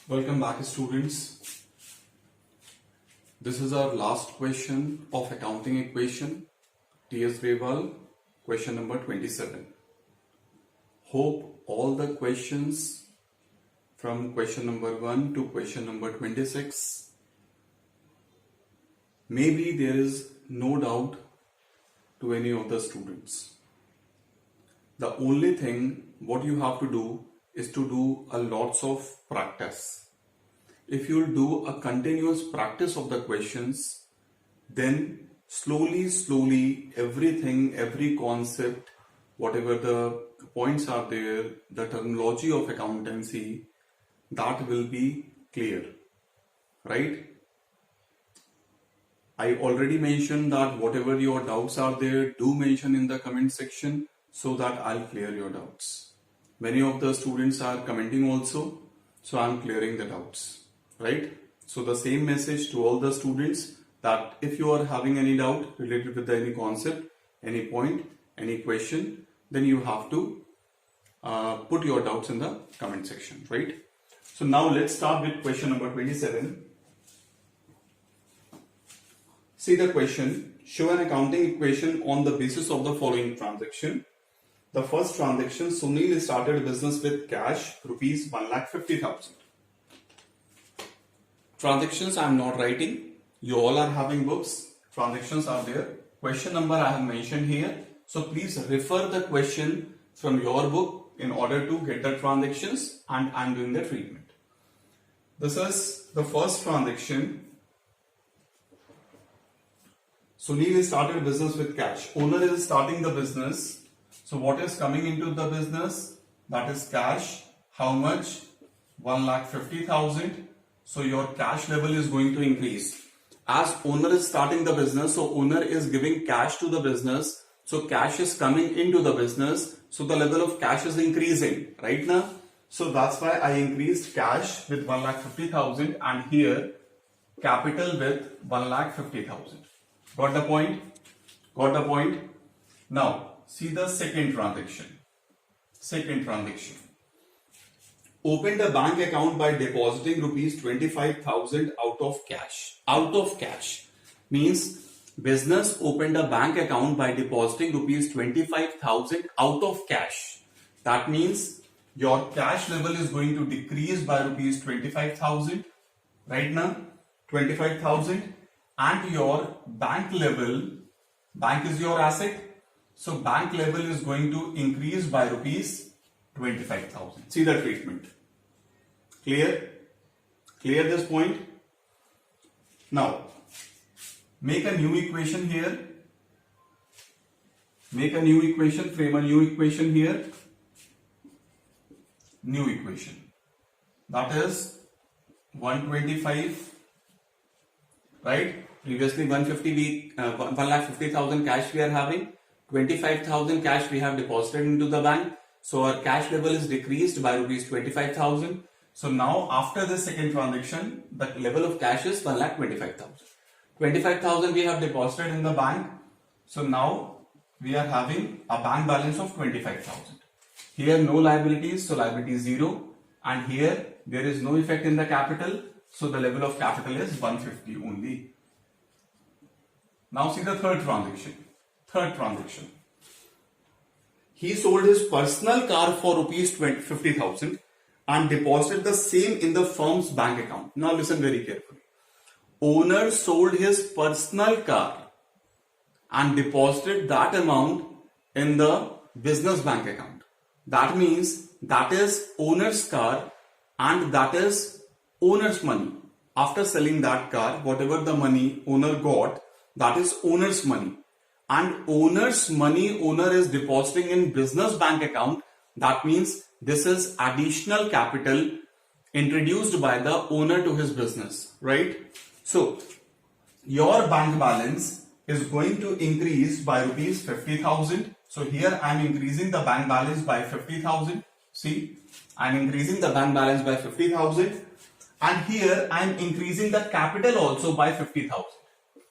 Welcome back, students. This is our last question of accounting equation, T.S. Grewal, question number 27. Hope all the questions from question number 1 to question number 26. Maybe there is no doubt to any of the students. The only thing what you have to do is to do a lots of practice. If you do a continuous practice of the questions, then slowly everything, every concept, whatever the points are there, the terminology of accountancy, that will be clear, right? I already mentioned that whatever your doubts are there, do mention in the comment section so that I'll clear your doubts. Many of the students are commenting also, so I'm clearing the doubts, right? So the same message to all the students that if you are having any doubt related with any concept, any point, any question, then you have to put your doubts in the comment section, right? So now let's start with question number 27. See the question, show an accounting equation on the basis of the following transaction. The first transaction, Sunil started a business with cash, rupees 1,50,000. Transactions I am not writing. You all are having books. Transactions are there. Question number I have mentioned here. So please refer the question from your book in order to get the transactions, and I am doing the treatment. This is the first transaction. Sunil started a business with cash. Owner is starting the business. So what is coming into the business? That is cash. How much? 1,50,000. So your cash level is going to increase. As owner is starting the business, so owner is giving cash to the business. So cash is coming into the business. So the level of cash is increasing, right now? So that's why I increased cash with 1,50,000 and here capital with 1,50,000. Got the point? Got the point? Now, see the second transaction. Second transaction. Opened a bank account by depositing rupees 25,000 out of cash. Out of cash means business opened a bank account by depositing rupees 25,000 out of cash. That means your cash level is going to decrease by rupees 25,000. Right now, 25,000, and your bank level, bank is your asset. So bank level is going to increase by rupees 25,000. See the treatment. Clear? Clear this point? Now, make a new equation here. Make a new equation, frame a new equation here. New equation. That is 125, right? Previously 1,50,000 cash we are having. 25,000 cash we have deposited into the bank. So our cash level is decreased by rupees 25,000. So now after the second transaction, the level of cash is 1,25,000. 25,000 we have deposited in the bank. So now we are having a bank balance of 25,000. Here no liabilities, so liability is 0. And here there is no effect in the capital. So the level of capital is 150 only. Now see the third transaction. Third transaction. He sold his personal car for rupees 50,000 and deposited the same in the firm's bank account. Now listen very carefully. Owner sold his personal car and deposited that amount in the business bank account. That means that is owner's car and that is owner's money. After selling that car, whatever the money owner got, that is owner's money. And owner's money, owner is depositing in business bank account. That means this is additional capital introduced by the owner to his business, right? So your bank balance is going to increase by rupees 50,000. So here I am increasing the bank balance by 50,000. See, I am increasing the bank balance by 50,000. And here I am increasing the capital also by 50,000.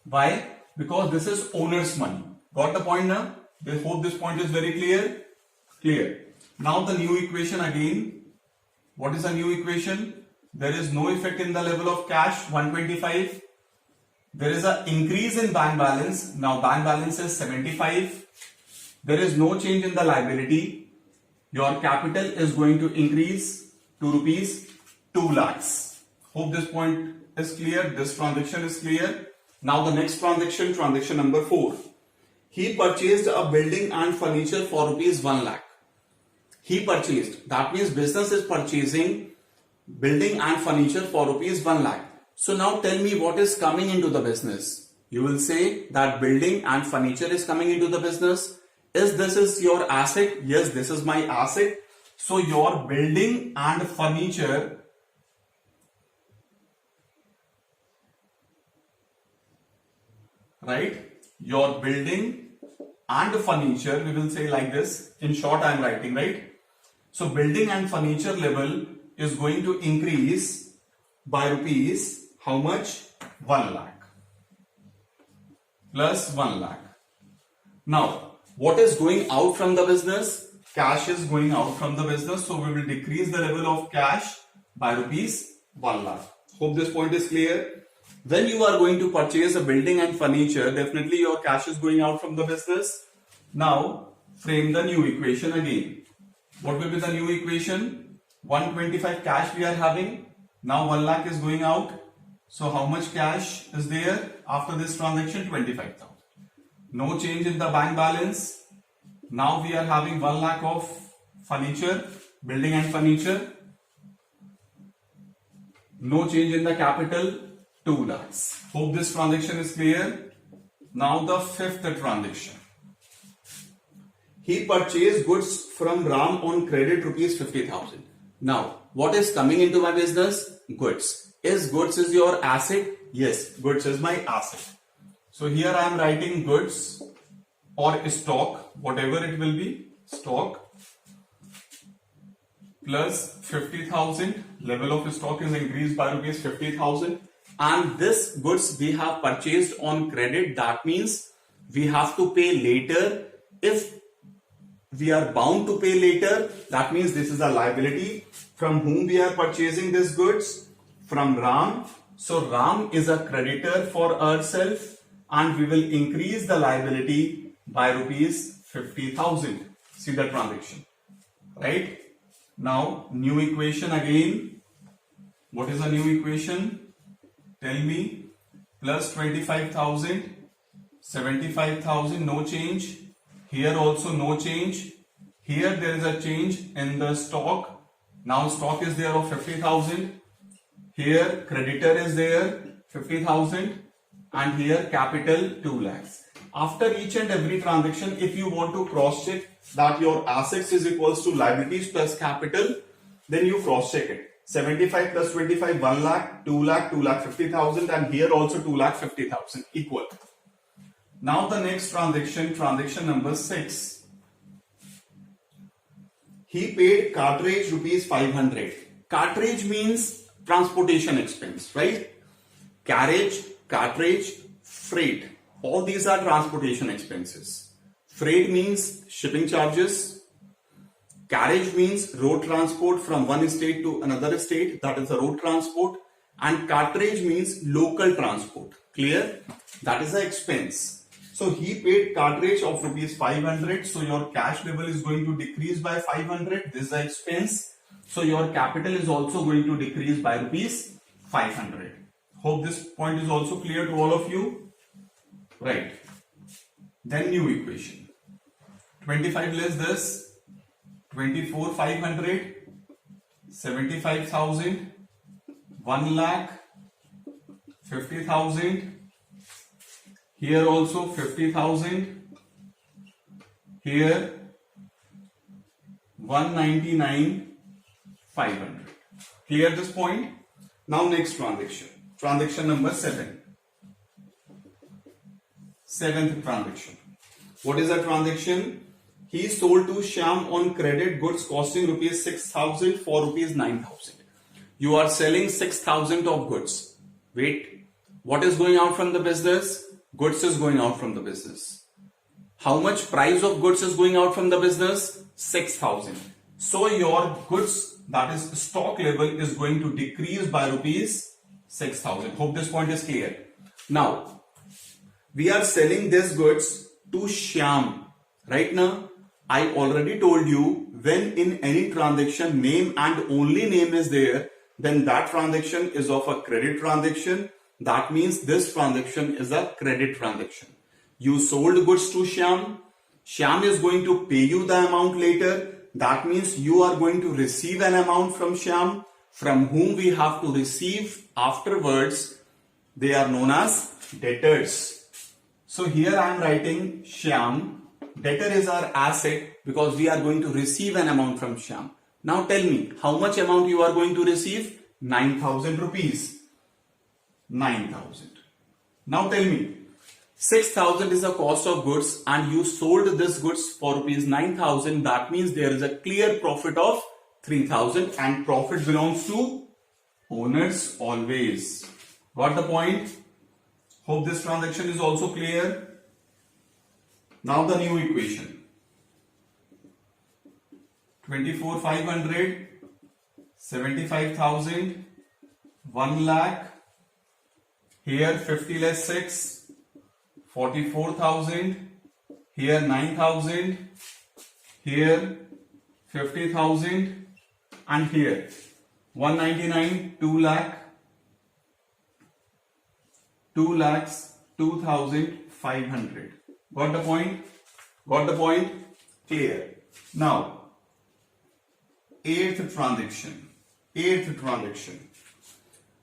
Why? Because this is owner's money. Got the point now? I hope this point is very clear. Clear. Now the new equation again. What is a new equation? There is no effect in the level of cash, 125. There is an increase in bank balance. Now bank balance is 75. There is no change in the liability. Your capital is going to increase to rupees 2 lakhs. Hope this point is clear. This transaction is clear. Now the next transaction, transaction number 4. He purchased a building and furniture for rupees 1 lakh. He purchased. That means business is purchasing building and furniture for rupees 1 lakh. So now tell me what is coming into the business. You will say that building and furniture is coming into the business. This is your asset? Yes, this is my asset. So your building and furniture your building and furniture, we will say like this. In short, I am writing, right? So building and furniture level is going to increase by rupees, how much? 1 lakh plus 1 lakh. Now, what is going out from the business? Cash is going out from the business. So we will decrease the level of cash by rupees 1 lakh. Hope this point is clear. When you are going to purchase a building and furniture, definitely your cash is going out from the business. Now, frame the new equation again. What will be the new equation? 125 cash we are having. Now 1 lakh is going out. So how much cash is there after this transaction? 25,000. No change in the bank balance. Now we are having 1 lakh of furniture, building and furniture. No change in the capital, 2 lakhs. Hope this transaction is clear. Now the fifth transaction. He purchased goods from Ram on credit rupees 50,000. Now, what is coming into my business? Goods. Goods is your asset? Yes, goods is my asset. So here I am writing goods or stock, whatever it will be, stock plus 50,000. Level of stock is increased by rupees 50,000. And this goods we have purchased on credit. That means we have to pay later. If we are bound to pay later, that means this is a liability. From whom we are purchasing these goods? From Ram. So Ram is a creditor for ourselves and we will increase the liability by rupees 50,000. See the transaction, right? Now new equation again. What is the new equation? Tell me. Plus 25,000, 75,000, no change. Here also no change. Here there is a change in the stock. Now stock is there of 50,000. Here creditor is there 50,000 and here capital 2 lakhs. After each and every transaction, if you want to cross check that your assets is equals to liabilities plus capital, then you cross check it. 75 plus 25, 1 lakh, 2 lakh, 2 lakh 50,000 and here also 2 lakh 50,000 equal. Now the next transaction, transaction number 6. He paid cartridge rupees 500. Cartridge means transportation expense, right? Carriage, cartridge, freight. All these are transportation expenses. Freight means shipping charges. Carriage means road transport from one state to another state. That is the road transport. And cartridge means local transport. Clear? That is the expense. So he paid cartridge of rupees 500. So your cash level is going to decrease by 500. This is the expense. So your capital is also going to decrease by rupees 500. Hope this point is also clear to all of you. Right. Then new equation. 25 less this. 24 500. 75,000. 1 lakh. 50,000. Here also 50,000. Here 199 500. Clear this point? Now next transaction. Transaction number 7. Seventh transaction. What is the transaction? He sold to Shyam on credit goods costing rupees 6,000 for rupees 9,000. You are selling 6,000 of goods. Wait, what is going out from the business? Goods is going out from the business. How much price of goods is going out from the business? 6,000. So your goods, that is stock level, is going to decrease by rupees 6,000. Hope this point is clear. Now we are selling these goods to Shyam. Right now I already told you, when in any transaction name and only name is there, then that transaction is of a credit transaction. That means this transaction is a credit transaction. You sold goods to Shyam. Shyam is going to pay you the amount later. That means you are going to receive an amount from Shyam, from whom we have to receive afterwards. They are known as debtors. So here I am writing Shyam. Debtor is our asset because we are going to receive an amount from Shyam. Now tell me, how much amount you are going to receive? 9,000 rupees. 9,000. Now tell me, 6,000 is the cost of goods and you sold this goods for rupees 9,000. That means there is a clear profit of 3,000 and profit belongs to owners always. Got the point? Hope this transaction is also clear. Now the new equation. 24,500, 75,000, 1 lakh. Here 50 less 6, 44,000. Here 9,000. Here 50,000. And here 199, 2 lakh. 2 lakhs 2,500. Got the point? Got the point? Clear. Now, eighth transaction.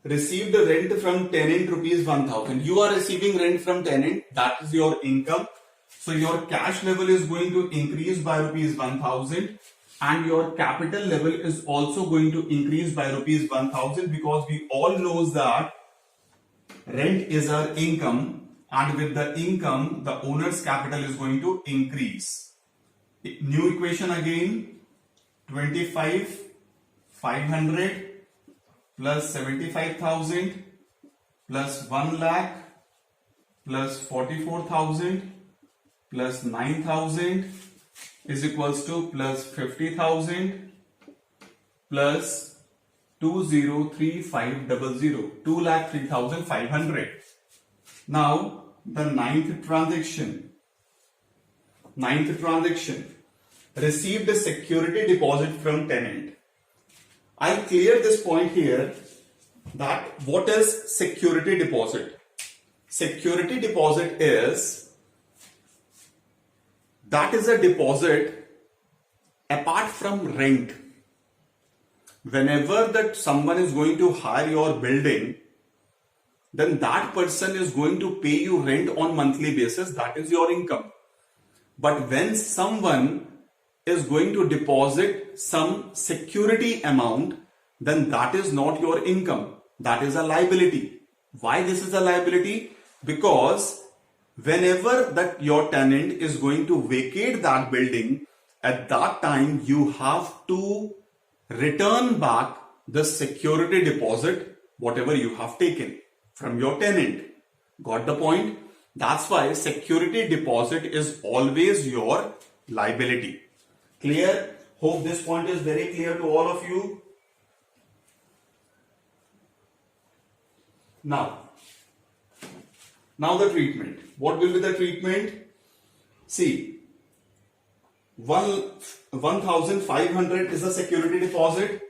Received the rent from tenant rupees 1,000. You are receiving rent from tenant. That is your income. So your cash level is going to increase by rupees 1,000 and your capital level is also going to increase by rupees 1,000 because we all knows that rent is our income and with the income the owner's capital is going to increase. New equation again. 25,500 plus 75,000 plus 1 lakh plus 44,000 plus 9,000 is equals to plus 50,000 plus 2,03500, 2,03,500. Now the ninth transaction. Received a security deposit from tenant. I clear this point here that what is security deposit? Security deposit is a deposit apart from rent. Whenever that someone is going to hire your building, then that person is going to pay you rent on monthly basis. That is your income. But when someone is going to deposit some security amount, then that is not your income. That is a liability. Why this is a liability? Because whenever that your tenant is going to vacate that building, at that time you have to return back the security deposit, whatever you have taken from your tenant. Got the point? That's why security deposit is always your liability. Clear? Hope this point is very clear to all of you. Now the treatment. What will be the treatment? See, 1,500 is a security deposit.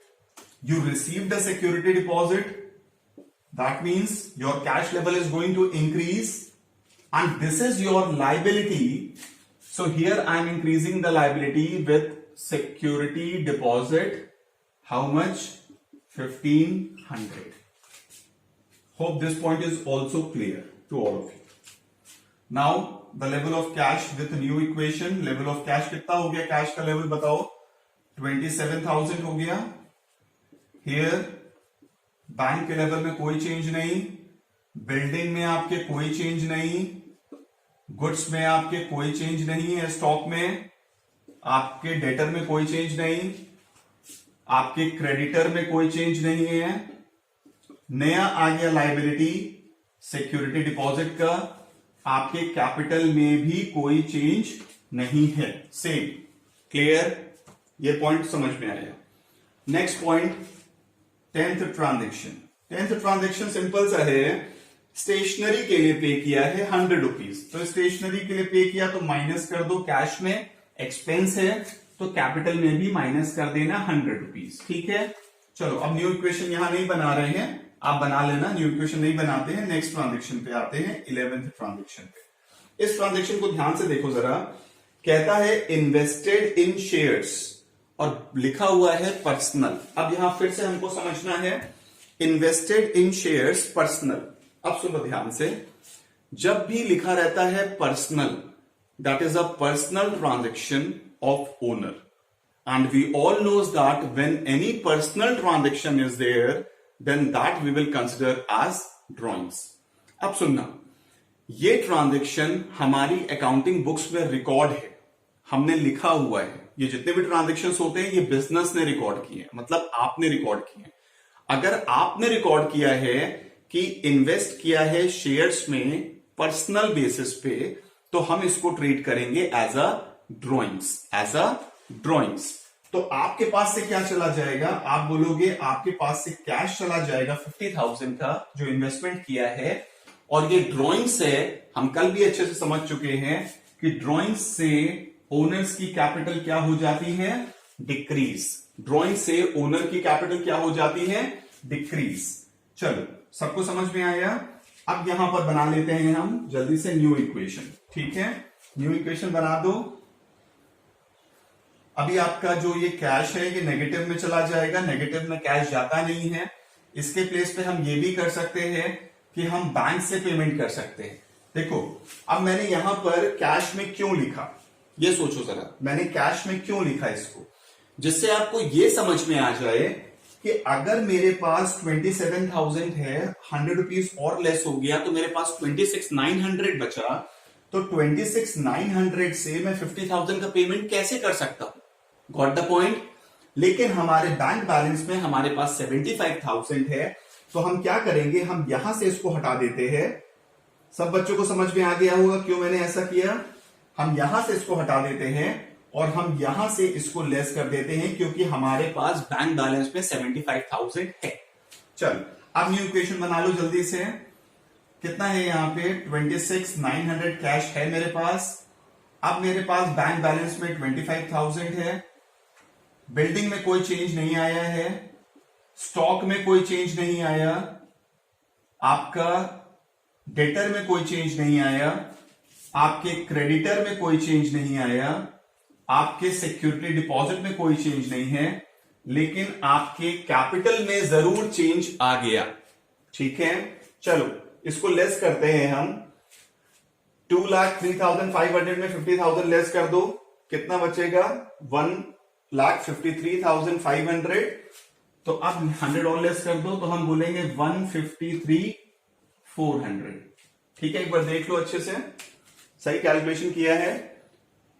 You received a security deposit. That means your cash level is going to increase and this is your liability. So here I am increasing the liability with security deposit. How much? 1,500. Hope this point is also clear to all of you. Now the level of cash with new equation. Level of cash कितना हो गया? Cash का level बताओ. 27,000 हो गया. Here bank के level में कोई चेंज नहीं, बिल्डिंग में आपके कोई चेंज नहीं, गुड्स में आपके कोई चेंज नहीं है, स्टॉक में आपके डेटर में कोई चेंज नहीं, आपके क्रेडिटर में कोई चेंज नहीं है. नया आ गया लायबिलिटी सिक्योरिटी डिपॉजिट का. आपके कैपिटल में भी कोई चेंज नहीं है. सेम. क्लियर? ये पॉइंट समझ में आया। Next point, 10th transaction. 10th transaction simple सा है, स्टेशनरी के लिए पे किया है 100 रुपीज, तो स्टेशनरी के लिए पे किया तो माइनस कर दो कैश में, एक्सपेंस है तो कैपिटल में भी माइनस कर देना 100 रुपीज, ठीक है। चलो अब न्यू इक्वेशन यहां नहीं बना रहे हैं, आप बना लेना, न्यू इक्वेशन नहीं बनाते हैं। नेक्स्ट ट्रांजेक्शन पे आते हैं, 11th ट्रांजेक्शन पे। इस ट्रांजेक्शन को ध्यान से देखो जरा, कहता है इन्वेस्टेड इन शेयर्स और लिखा हुआ है पर्सनल। अब यहां फिर से हमको समझना है, इन्वेस्टेड इन शेयर्स पर्सनल। अब सुनो ध्यान से, जब भी लिखा रहता है personal, that is a personal transaction of owner, and we all knows that when any personal transaction is there then that we will consider as drawings. अब सुनना, ये ट्रांजेक्शन हमारी अकाउंटिंग बुक्स में रिकॉर्ड है, हमने लिखा हुआ है। ये जितने भी ट्रांजेक्शन्स होते हैं ये बिजनेस ने रिकॉर्ड किए हैं, मतलब आपने रिकॉर्ड किए हैं। अगर आपने रिकॉर्ड किया है कि इन्वेस्ट किया है शेयर्स में पर्सनल बेसिस पे, तो हम इसको ट्रीट करेंगे as a drawings, as a drawings. तो आपके पास से क्या चला जाएगा, आप बोलोगे आपके पास से कैश चला जाएगा 50,000 का जो इन्वेस्टमेंट किया है, और ये ड्रॉइंग्स है। हम कल भी अच्छे से समझ चुके हैं कि ड्रॉइंग्स से ओनर्स की कैपिटल क्या हो जाती है, डिक्रीज। ड्रॉइंग से ओनर की कैपिटल क्या हो जाती है, डिक्रीज। चलो सबको समझ में आया। अब यहां पर बना लेते हैं हम जल्दी से न्यू इक्वेशन, ठीक है। न्यू इक्वेशन बना दो। अभी आपका जो ये कैश है ये नेगेटिव में चला जाएगा, नेगेटिव में कैश जाता नहीं है। इसके प्लेस पे हम ये भी कर सकते हैं कि हम बैंक से पेमेंट कर सकते हैं। देखो अब मैंने यहां पर कैश में क्यों लिखा, ये सोचो जरा, मैंने कैश में क्यों लिखा इसको, जिससे आपको ये समझ में आ जाए कि अगर मेरे पास 27,000 है, 100 रुपीज और लेस हो गया तो मेरे पास 26,900 बचा, तो 26,900 से मैं 50,000 का पेमेंट कैसे कर सकता हूं, गॉट द पॉइंट। लेकिन हमारे बैंक बैलेंस में हमारे पास 75,000 है, तो हम क्या करेंगे, हम यहां से इसको हटा देते हैं। सब बच्चों को समझ में आ गया होगा क्यों मैंने ऐसा किया। हम यहां से इसको हटा देते हैं और हम यहां से इसको लेस कर देते हैं, क्योंकि हमारे पास बैंक बैलेंस में 75,000 है। चल अब न्यू इक्वेशन बना लो जल्दी से। कितना है यहाँ पे, 26,900 कैश है मेरे पास। अब मेरे पास बैंक बैलेंस में 25,000 है। बिल्डिंग में कोई चेंज नहीं आया है, स्टॉक में कोई चेंज नहीं आया, आपका डेटर में कोई चेंज नहीं आया, आपके क्रेडिटर में कोई चेंज नहीं आया, आपके सिक्योरिटी डिपॉजिट में कोई चेंज नहीं है, लेकिन आपके कैपिटल में जरूर चेंज आ गया, ठीक है। चलो इसको लेस करते हैं हम। 2,03,500 में 50,000 लेस कर दो, कितना बचेगा, 1,53,500। तो अब 100 और लेस कर दो तो हम बोलेंगे 153,400, ठीक है। एक बार देख लो अच्छे से, सही कैलकुलेशन किया है।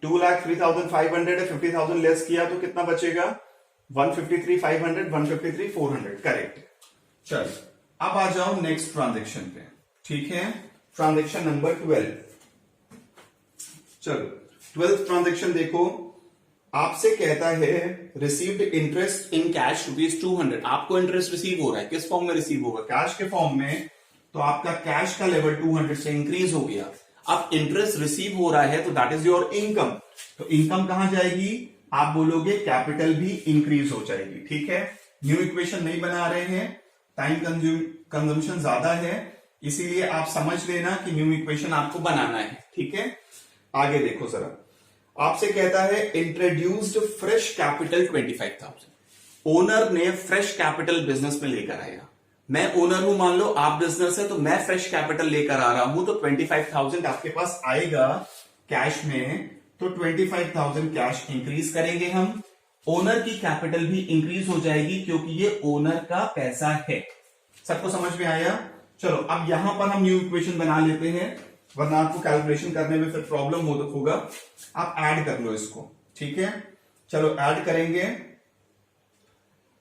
2,03,500 है, 50,000 लेस किया तो कितना बचेगा, 153,500, 153,400, करेक्ट। चल अब आ जाओ नेक्स्ट ट्रांजेक्शन पे, ठीक है। Transaction number 12। चलो 12th ट्रांजेक्शन देखो, आपसे कहता है रिसीव्ड इंटरेस्ट इन कैश ₹200। आपको इंटरेस्ट रिसीव हो रहा है, किस फॉर्म में रिसीव होगा, कैश के फॉर्म में। तो आपका कैश का लेवल 200 से इंक्रीज हो गया। अब इंटरेस्ट रिसीव हो रहा है तो दैट इज योर इनकम। तो इनकम कहां जाएगी, आप बोलोगे कैपिटल भी इंक्रीज हो जाएगी, ठीक है। न्यू इक्वेशन नहीं बना रहे हैं, टाइम कंजम्पशन ज्यादा है, इसीलिए आप समझ लेना कि न्यू इक्वेशन आपको बनाना है, ठीक है। आगे देखो जरा, आपसे कहता है इंट्रोड्यूस्ड फ्रेश कैपिटल 25,000। ओनर ने फ्रेश कैपिटल बिजनेस में लेकर आया। मैं ओनर हूं, मान लो आप बिजनेस है, तो मैं फ्रेश कैपिटल लेकर आ रहा हूं, तो 25,000 आपके पास आएगा कैश में। तो 25,000 कैश इंक्रीज करेंगे हम, ओनर की कैपिटल भी इंक्रीज हो जाएगी क्योंकि ये ओनर का पैसा है। सबको समझ में आया। चलो अब यहां पर हम न्यू इक्वेशन बना लेते हैं, वरना आपको कैलकुलेशन करने में फिर प्रॉब्लम होगा। आप ऐड कर लो इसको, ठीक है। चलो ऐड करेंगे,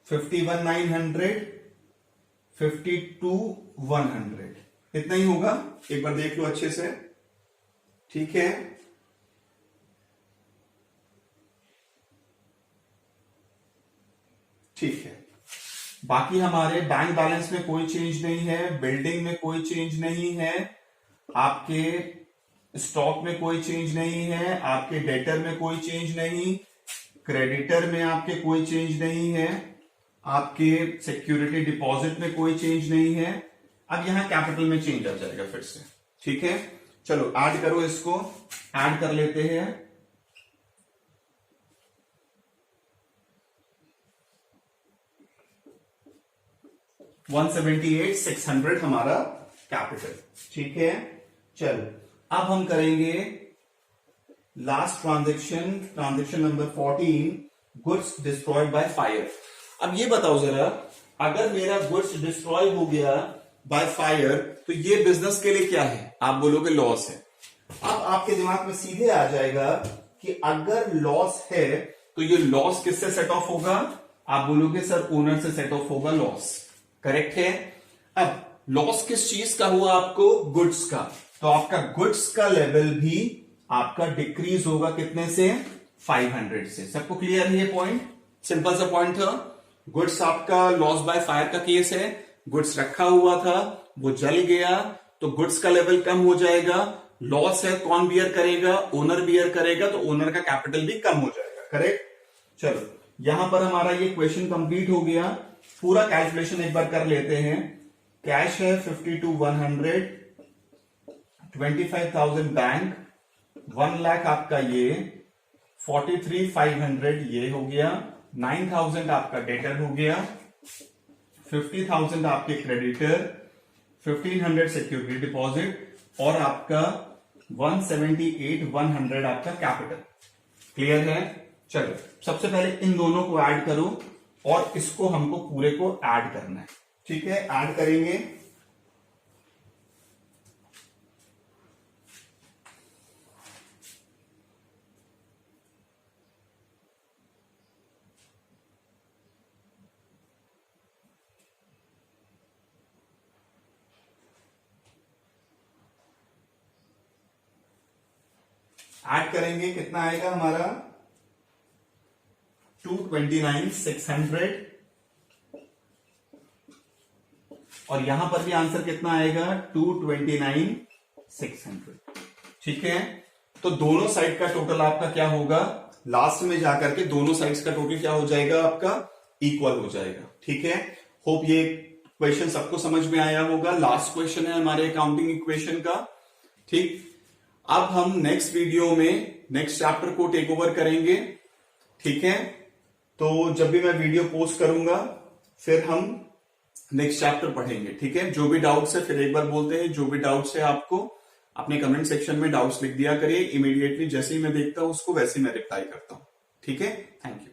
51,900, 52,100, इतना ही होगा। एक बार देख लो अच्छे से, ठीक है। ठीक है। बाकी हमारे बैंक बैलेंस में कोई चेंज नहीं है, बिल्डिंग में कोई चेंज नहीं है, आपके स्टॉक में कोई चेंज नहीं है, आपके डेटर में कोई चेंज नहीं, क्रेडिटर में आपके कोई चेंज नहीं है, आपके सिक्योरिटी डिपॉजिट में कोई चेंज नहीं है। अब यहां कैपिटल में चेंज आ जाएगा फिर से। ठीक है, चलो ऐड करो, इसको ऐड कर लेते हैं। $178,600 हमारा कैपिटल। ठीक है, चलो अब हम करेंगे last transaction number 14, goods destroyed by fire. अब ये बताओ जरा, अगर मेरा गुड्स डिस्ट्रॉय हो गया बाय फायर तो ये बिजनेस के लिए क्या है? आप बोलोगे लॉस है। अब आपके दिमाग में सीधे आ जाएगा कि अगर लॉस है तो ये लॉस किससे सेट ऑफ होगा? आप बोलोगे सर ओनर से सेट ऑफ होगा लॉस। करेक्ट है। अब लॉस किस चीज का हुआ? आपको गुड्स का। तो आपका गुड्स का लेवल भी आपका डिक्रीज होगा कितने से? 500 से। सबको क्लियर है ये पॉइंट? सिंपल सा पॉइंट था। गुड्स आपका लॉस बाय फायर का केस है। गुड्स रखा हुआ था, वो जल गया, तो गुड्स का लेवल कम हो जाएगा। लॉस है, कौन बियर करेगा? ओनर बियर करेगा, तो ओनर का कैपिटल भी कम हो जाएगा। करेक्ट। चलो यहां पर हमारा ये क्वेश्चन कंप्लीट हो गया। पूरा कैलकुलेशन एक बार कर लेते हैं। कैश है 52,100, 25,000 बैंक, 1 लाख आपका ये, 43,500 ये हो गया, 9,000 आपका डेटर हो गया, 50,000 आपके क्रेडिटर, 1,500 सिक्योरिटी डिपॉजिट और आपका 178,100 आपका कैपिटल। क्लियर है? चलो सबसे पहले इन दोनों को ऐड करो और इसको हमको पूरे को ऐड करना है। ठीक है, ऐड करेंगे। ऐड करेंगे, कितना आएगा हमारा? 229,600 और यहां पर भी आंसर कितना आएगा? 229,600। ठीक है, तो दोनों साइड का टोटल आपका क्या होगा? लास्ट में जाकर के दोनों साइड्स का टोटल क्या हो जाएगा? आपका इक्वल हो जाएगा। ठीक है, होप ये क्वेश्चन सबको समझ में आया होगा। लास्ट क्वेश्चन है हमारे अकाउंटिंग इक्वेशन का। ठीक, अब हम नेक्स्ट वीडियो में नेक्स्ट चैप्टर को टेक ओवर करेंगे। ठीक है, तो जब भी मैं वीडियो पोस्ट करूंगा फिर हम नेक्स्ट चैप्टर पढ़ेंगे। ठीक है, जो भी डाउट्स है फिर एक बार बोलते हैं, जो भी डाउट्स है आपको अपने कमेंट सेक्शन में डाउट्स लिख दिया करिए। इमीडिएटली जैसे ही मैं देखता हूं उसको वैसे ही मैं रिप्लाई करता हूं। ठीक है, थैंक यू।